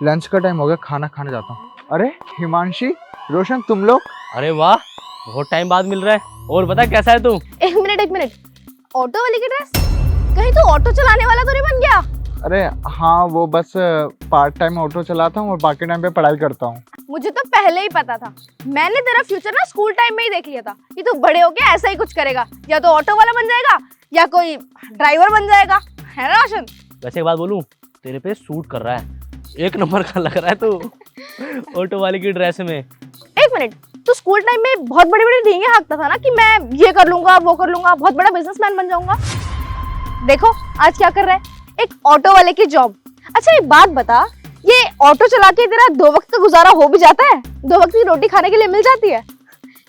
Lunch का time हो गया, खाना खाने जाता हूँ। अरे हिमांशी, रोशन, तुम लोग? अरे वाह, बहुत टाइम बाद मिल रहा है। और बता कैसा है तू? एक मिनट, ऑटो वाले की ड्रेस? कहीं तू ऑटो चलाने वाला तो नहीं बन गया? अरे हाँ, वो बस पार्ट टाइम ऑटो चलाता हूँ और बाकी टाइम पे पढ़ाई करता हूँ। मुझे तो पहले ही पता था। मैंने तेरा फ्यूचर ना स्कूल टाइम में ही देख लिया था कि तू बड़े होके ऐसा ही कुछ करेगा, या तो ऑटो वाला बन जाएगा या कोई ड्राइवर बन जाएगा, है ना रोशन? वैसे एक बात बोलूं, तेरे पे सूट कर रहा है, एक नंबर का लग रहा है तू ऑटो वाले की ड्रेस में। एक मिनट, तू स्कूल टाइम में बहुत बड़ी बड़ी डींगे हाँकता था ना कि मैं ये कर लूंगा, वो कर लूंगा, बहुत बड़ा बिजनेसमैन बन जाऊंगा। देखो आज क्या कर रहा है, एक ऑटो वाले की जॉब। अच्छा एक बात बता, ये ऑटो चला के तेरा 2 वक्त का गुजारा हो भी जाता है? 2 वक्त की रोटी खाने के लिए मिल जाती है?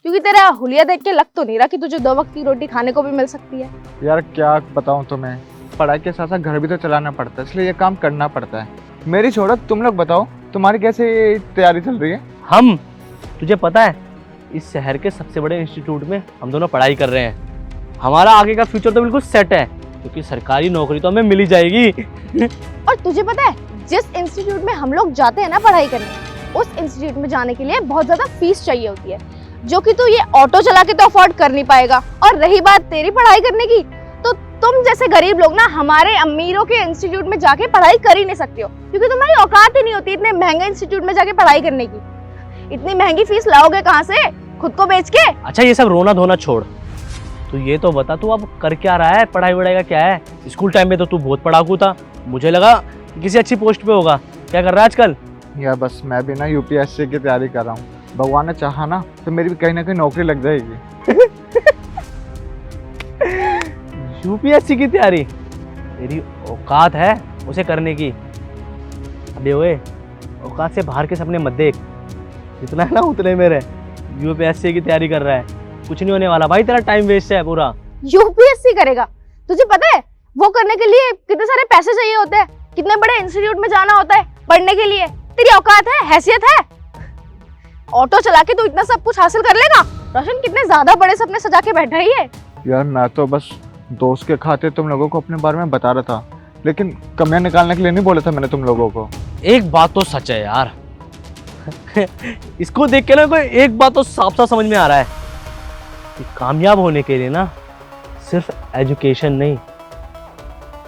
क्योंकि तेरा हुलिया देख के लग तो नहीं रहा कि तुझे 2 वक्त की रोटी खाने को भी मिल सकती है। यार क्या बताऊँ तुम्हें, पढ़ाई के साथ साथ घर भी तो चलाना पड़ता है, इसलिए ये काम करना पड़ता है। मेरी छोड़ो, तुम लोग बताओ तुम्हारी कैसे तैयारी चल रही है? हम, तुझे पता है इस शहर के सबसे बड़े इंस्टीट्यूट में हम दोनों पढ़ाई कर रहे हैं। हमारा आगे का फ्यूचर तो बिल्कुल सेट है, क्योंकि सरकारी नौकरी तो हमें मिल ही जाएगी। और तुझे पता है जिस इंस्टीट्यूट में हम लोग जाते हैं ना पढ़ाई करने, उस इंस्टीट्यूट में जाने के लिए बहुत ज्यादा फीस चाहिए होती है, जो कि तू ये ऑटो चला के तो अफोर्ड कर नहीं पाएगा। और रही बात तेरी पढ़ाई करने की, तो तुम जैसे गरीब लोग ना हमारे अमीरों के इंस्टीट्यूट में जाके पढ़ाई कर ही नहीं सकते हो, क्योंकि तुम्हारी औकात ही नहीं होती इतने महंगे इंस्टीट्यूट में जाके पढ़ाई करने की। इतनी महंगी फीस लाओगे कहाँ से, खुद को बेच के? अच्छा ये सब रोना धोना छोड़, तू ये तो बता तू अब कर क्या रहा है, पढ़ाई वढ़ाई का क्या है? स्कूल टाइम में तो तू बहुत पढ़ाकू था, मुझे लगा कि किसी अच्छी पोस्ट पे होगा। क्या कर रहा है आजकल? यार बस मैं भी ना यूपीएससी की तैयारी कर रहा हूँ। भगवान ने चाहा ना तो मेरी भी कहीं ना कहीं नौकरी लग जाएगी। यूपीएससी की तैयारी? तेरी औकात है उसे करने की? अबे ओए, औकात से बाहर के सपने मत देख, जितना है ना उतने मेरे। यूपीएससी की तैयारी कर रहा है, कुछ नहीं होने वाला भाई, तेरा टाइम वेस्ट है पूरा। यूपीएससी करेगा? तुझे पता है वो करने के लिए कितने सारे पैसे चाहिए होते हैं, कितने बड़े इंस्टीट्यूट में जाना होता है पढ़ने के लिए? तेरी औकात है, हैसियत है? ऑटो चला के तू इतना सब कुछ हासिल कर लेगा? रोशन कितने ज्यादा बड़े सपने सजा के बैठा ही है। यार मैं तो बस दोस्त के खाते तुम लोगों को अपने बारे में बता रहा था, लेकिन कमियां निकालने के लिए नहीं बोला था मैंने तुम लोगों को। एक बात तो सच है यार, इसको देख के ना कोई एक बात तो साफ साफ समझ में आ रहा है कि कामयाब होने के लिए ना सिर्फ एजुकेशन नहीं,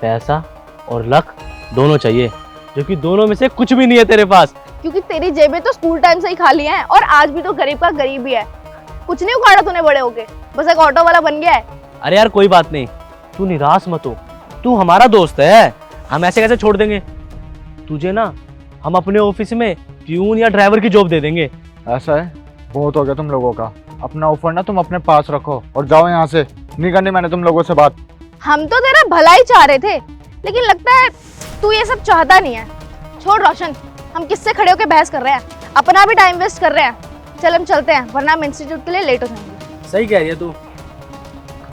पैसा और लक दोनों चाहिए, जो कि दोनों में से कुछ भी नहीं है तेरे पास। क्योंकि तेरी जेबें तो स्कूल टाइम से ही खाली हैं, और आज भी तो गरीब का गरीब ही है। कुछ नहीं उखाड़ा तूने बड़े होके, बस एक ऑटो वाला बन गया है। अरे यार कोई बात नहीं, तू निराश मत हो, तू हमारा दोस्त है, हम ऐसे कैसे छोड़ देंगे तुझे ना। हम अपने ऑफिस में प्यून या ड्राइवर की जॉब दे देंगे। ऐसा है? बहुत हो गया तुम लोगों का, अपना ऑफर ना तुम अपने पास रखो और जाओ यहाँ से। नहीं करनी मैंने तुम लोगों से बात। हम तो तेरा भला ही चाह रहे थे, लेकिन लगता है तू ये सब चाहता नहीं है। छोड़ रोशन, हम किससे खड़े होकर बहस कर रहे हैं, अपना भी टाइम वेस्ट कर रहे हैं। चल हम चलते हैं, वरना हम इंस्टीट्यूट के लिए लेट हो जाएंगे। सही कह रही है तू,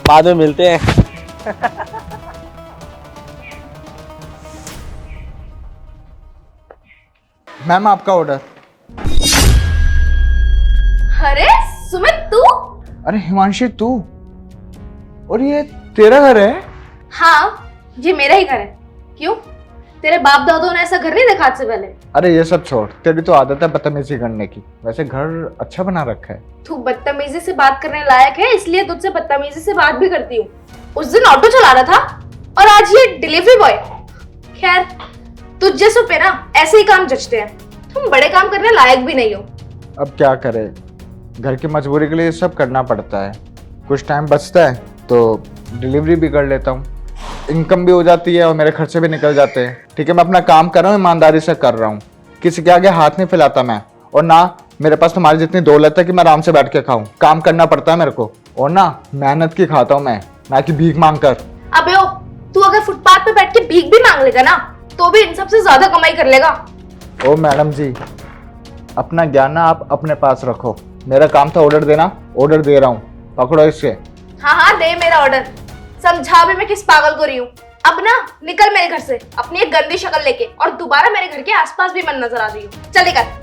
बाद में मिलते हैं। मैम आपका ऑर्डर। अरे सुमित तू? अरे हिमांशी तू? और ये तेरा घर है? हाँ ये मेरा ही घर है। क्यों, तेरे बाप दादों ने ऐसा घर नहीं देखा आज से पहले? अरे ये सब छोड़, तेरी तो आदत है बदतमीजी करने की। वैसे घर अच्छा बना रखा है। तू बदतमीजी से बात करने लायक है, इसलिए तुझसे बदतमीजी से बात भी करती हूँ। उस दिन ऑटो चला रहा था और आज ये डिलीवरी बॉय। खैर तुझ जैसों पे ना ऐसे ही काम जचते हैं, तुम बड़े काम करने लायक भी नहीं हो। अब क्या करे, घर की मजबूरी के लिए ये सब करना पड़ता है। कुछ टाइम बचता है तो डिलीवरी भी कर लेता हूँ, इनकम भी हो जाती है और मेरे खर्चे भी निकल जाते हैं। ठीक है, मैं अपना काम कर रहा हूँ, ईमानदारी से कर रहा हूँ, किसी के आगे हाथ नहीं फैलाता मैं। और ना मेरे पास तुम्हारी जितनी दौलत है कि मैं आराम से बैठ के खाऊं। काम करना पड़ता है मेरे को, और ना मेहनत की खाता हूँ मैं, ना कि भीख मांग कर। अबे ओ, तू अगर फुटपाथ पे बैठ के भीख भी मांग लेगा ना, तो भी इन सबसे ज्यादा कमाई कर लेगा। ओ मैडम जी, अपना ज्ञान ना आप अपने पास रखो। मेरा काम था ऑर्डर देना, ऑर्डर दे रहा हूँ, पकड़ो इसके। हाँ हाँ दे मेरा ऑर्डर, समझा भी मैं किस पागल को रही हूँ। अब ना निकल मेरे घर से अपनी एक गंदी शक्ल लेके, और दोबारा मेरे घर के आसपास भी मन नजर आ रही हूँ। चल निकल।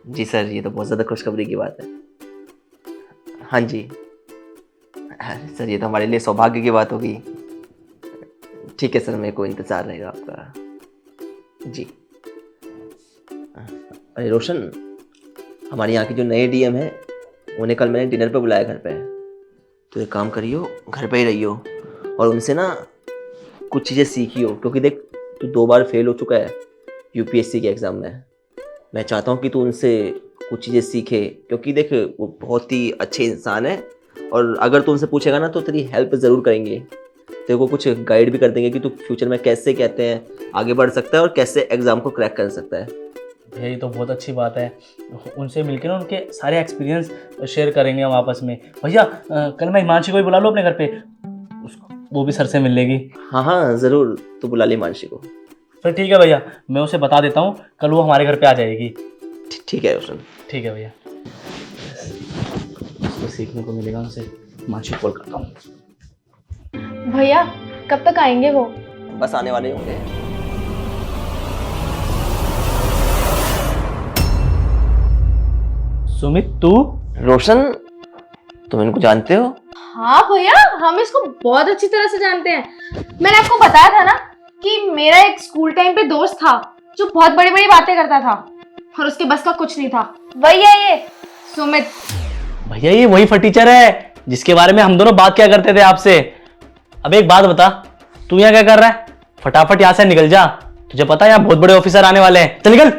जी सर, ये तो बहुत ज्यादा खुशखबरी की बात है। हाँ जी। अरे सर, ये तो हमारे लिए सौभाग्य की बात होगी। ठीक है सर, मेरे को इंतज़ार रहेगा आपका। जी। अरे रोशन, हमारे यहाँ के जो नए डीएम हैं उन्हें कल मैंने डिनर पे बुलाया घर पे। तो एक काम करियो, घर पे ही रहियो और उनसे ना कुछ चीज़ें सीखियो, क्योंकि देख तू 2 बार फेल हो चुका है यूपीएससी के एग्ज़ाम में। मैं चाहता हूँ कि तू उनसे कुछ चीज़ें सीखे, क्योंकि देख वो बहुत ही अच्छे इंसान है और अगर तू उनसे पूछेगा ना तो तेरी हेल्प ज़रूर करेंगे। तेरे को कुछ गाइड भी कर देंगे कि तू फ्यूचर में कैसे कहते हैं आगे बढ़ सकता है और कैसे एग्ज़ाम को क्रैक कर सकता है। भैया ये तो बहुत अच्छी बात है, उनसे मिलकर ना उनके सारे एक्सपीरियंस शेयर करेंगे हम आपस में। भैया कल मैं हिमांशी को भी बुला लूँ अपने घर पे, उसको वो भी सर से मिल लेगी। हाँ हाँ ज़रूर, तू बुला ले हिमांशी को। फिर ठीक है भैया, मैं उसे बता देता हूँ, कल वो हमारे घर पे आ जाएगी। ठीक है रोशन। ठीक है भैया, उसको सीखने को मिलेगा उनसे। हिमांशी कॉल करता हूँ। भैया कब तक आएंगे वो? बस आने वाले होंगे। सुमित तू? रोशन, तुम इनको जानते हो? हाँ भैया, हम इसको बहुत अच्छी तरह से जानते हैं। मैंने आपको बताया था ना कि मेरा एक स्कूल टाइम पे दोस्त था जो बहुत बड़ी बड़ी बातें करता था और उसके बस का कुछ नहीं था। वही है ये सुमित। भैया ये वही फटीचर है जिसके बारे में हम दोनों बात क्या करते थे आपसे। अब एक बात बता, तू यहाँ क्या कर रहा है? फटाफट यहाँ से निकल जा, तुझे पता है यहाँ बहुत बड़े ऑफिसर आने वाले हैं। चल निकल।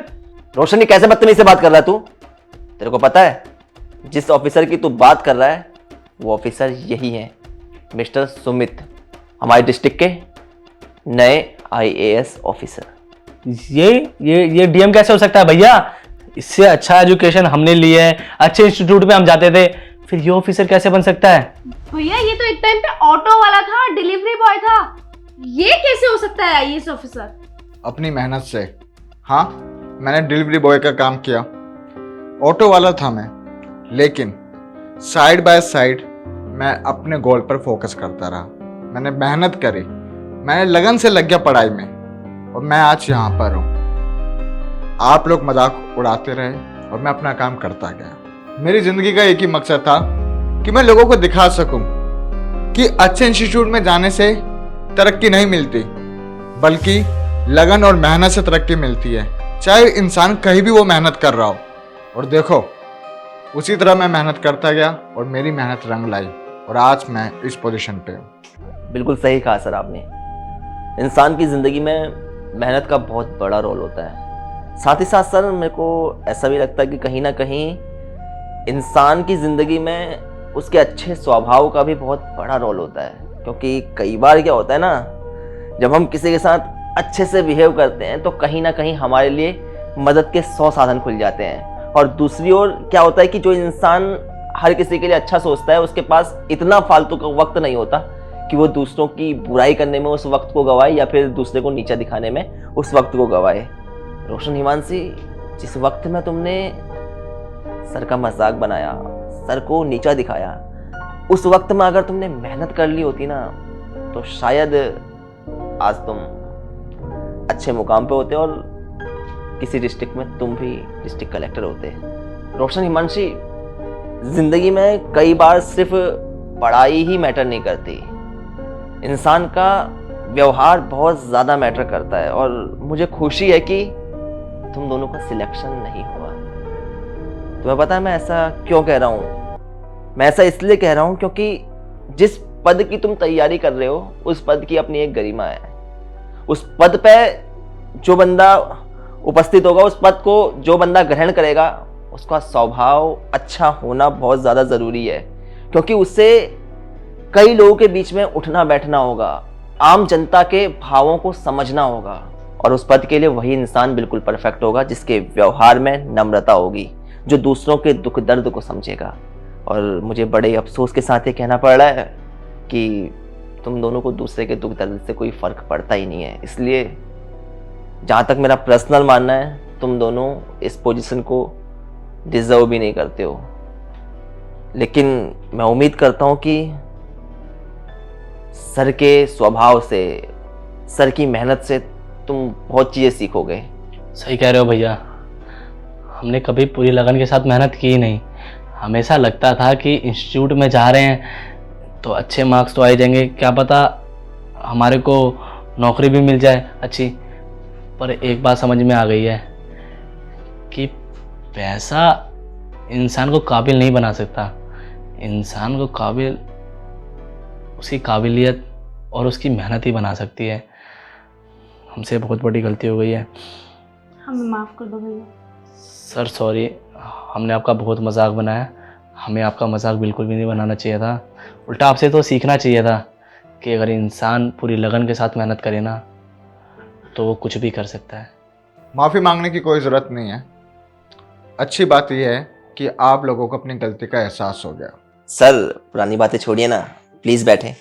रोशन, ये कैसे बदतमीजी से बात कर रहा है तू? तेरे को पता है जिस ऑफिसर की तू बात कर रहा है वो ऑफिसर यही है, मिस्टर सुमित, हमारे डिस्ट्रिक्ट के नए आईएएस ऑफिसर। ये डीएम कैसे हो सकता है भैया? इससे अच्छा एजुकेशन हमने ली है, अच्छे इंस्टीट्यूट में हम जाते थे, फिर ये ऑफिसर कैसे बन सकता है? भैया ये तो एक टाइम पे ऑटो वाला था, डिलीवरी बॉय था, ये कैसे हो सकता है आईएएस ऑफिसर? अपनी मेहनत से। हाँ, मैंने डिलीवरी बॉय का काम किया, ऑटो वाला था मैं, लेकिन साइड बाय साइड मैं अपने गोल पर फोकस करता रहा। मैंने मेहनत करी, मैंने लगन से लग गया पढ़ाई में और मैं आज यहाँ पर हूँ। आप लोग मजाक उड़ाते रहे और मैं अपना काम करता गया। मेरी जिंदगी का एक ही मकसद था कि मैं लोगों को दिखा सकूं कि अच्छे इंस्टीट्यूट में जाने से तरक्की नहीं मिलती, बल्कि लगन और मेहनत से तरक्की मिलती है, चाहे इंसान कहीं भी वो मेहनत कर रहा हो। और देखो, उसी तरह मैं मेहनत करता गया और मेरी मेहनत रंग लाई और आज मैं इस पोजीशन पे हूँ। बिल्कुल सही कहा सर आपने। इंसान की ज़िंदगी में मेहनत का बहुत बड़ा रोल होता है। साथ ही साथ सर मेरे को ऐसा भी लगता है कि कहीं ना कहीं इंसान की ज़िंदगी में उसके अच्छे स्वभाव का भी बहुत बड़ा रोल होता है, क्योंकि कई बार क्या होता है ना, जब हम किसी के साथ अच्छे से बिहेव करते हैं तो कहीं ना कहीं हमारे लिए मदद के 100 साधन खुल जाते हैं। और दूसरी ओर क्या होता है कि जो इंसान हर किसी के लिए अच्छा सोचता है उसके पास इतना फालतू का वक्त नहीं होता कि वो दूसरों की बुराई करने में उस वक्त को गवाए या फिर दूसरे को नीचा दिखाने में उस वक्त को गवाए। रोशन, हिमांशी, जिस वक्त में तुमने सर का मजाक बनाया, सर को नीचा दिखाया, उस वक्त में अगर तुमने मेहनत कर ली होती ना तो शायद आज तुम अच्छे मुकाम पे होते और किसी डिस्ट्रिक्ट में तुम भी डिस्ट्रिक्ट कलेक्टर होते। रोशन, हिमांशी, जिंदगी में कई बार सिर्फ पढ़ाई ही मैटर नहीं करती, इंसान का व्यवहार बहुत ज़्यादा मैटर करता है। और मुझे खुशी है कि तुम दोनों का सिलेक्शन नहीं हुआ। तुम्हें पता है मैं ऐसा क्यों कह रहा हूँ? मैं ऐसा इसलिए कह रहा हूँ क्योंकि जिस पद की तुम तैयारी कर रहे हो उस पद की अपनी एक गरिमा है। उस पद पे जो बंदा उपस्थित होगा, उस पद को जो बंदा ग्रहण करेगा, उसका स्वभाव अच्छा होना बहुत ज़्यादा ज़रूरी है, क्योंकि उससे कई लोगों के बीच में उठना बैठना होगा, आम जनता के भावों को समझना होगा। और उस पद के लिए वही इंसान बिल्कुल परफेक्ट होगा जिसके व्यवहार में नम्रता होगी, जो दूसरों के दुख दर्द को समझेगा। और मुझे बड़े अफसोस के साथ ये कहना पड़ रहा है कि तुम दोनों को दूसरे के दुख दर्द से कोई फ़र्क पड़ता ही नहीं है। इसलिए जहाँ तक मेरा पर्सनल मानना है, तुम दोनों इस पोजीशन को डिज़र्व भी नहीं करते हो। लेकिन मैं उम्मीद करता हूँ कि सर के स्वभाव से, सर की मेहनत से तुम बहुत चीज़ें सीखोगे। सही कह रहे हो भैया, हमने कभी पूरी लगन के साथ मेहनत की ही नहीं, हमेशा लगता था कि इंस्टीट्यूट में जा रहे हैं तो अच्छे मार्क्स तो आ ही जाएंगे, क्या पता हमारे को नौकरी भी मिल जाए अच्छी। पर एक बात समझ में आ गई है कि पैसा इंसान को काबिल नहीं बना सकता। इंसान को काबिल उसकी काबिलियत और उसकी मेहनत ही बना सकती है। हमसे बहुत बड़ी गलती हो गई है, हमें माफ़ कर दो भैया। सर सॉरी, हमने आपका बहुत मजाक बनाया। हमें आपका मजाक बिल्कुल भी नहीं बनाना चाहिए था। उल्टा आपसे तो सीखना चाहिए था कि अगर इंसान पूरी लगन के साथ मेहनत करे ना तो वो कुछ भी कर सकता है। माफ़ी मांगने की कोई ज़रूरत नहीं है। अच्छी बात यह है कि आप लोगों को अपनी गलती का एहसास हो गया। सर पुरानी बातें छोड़िए ना, प्लीज़ बैठें।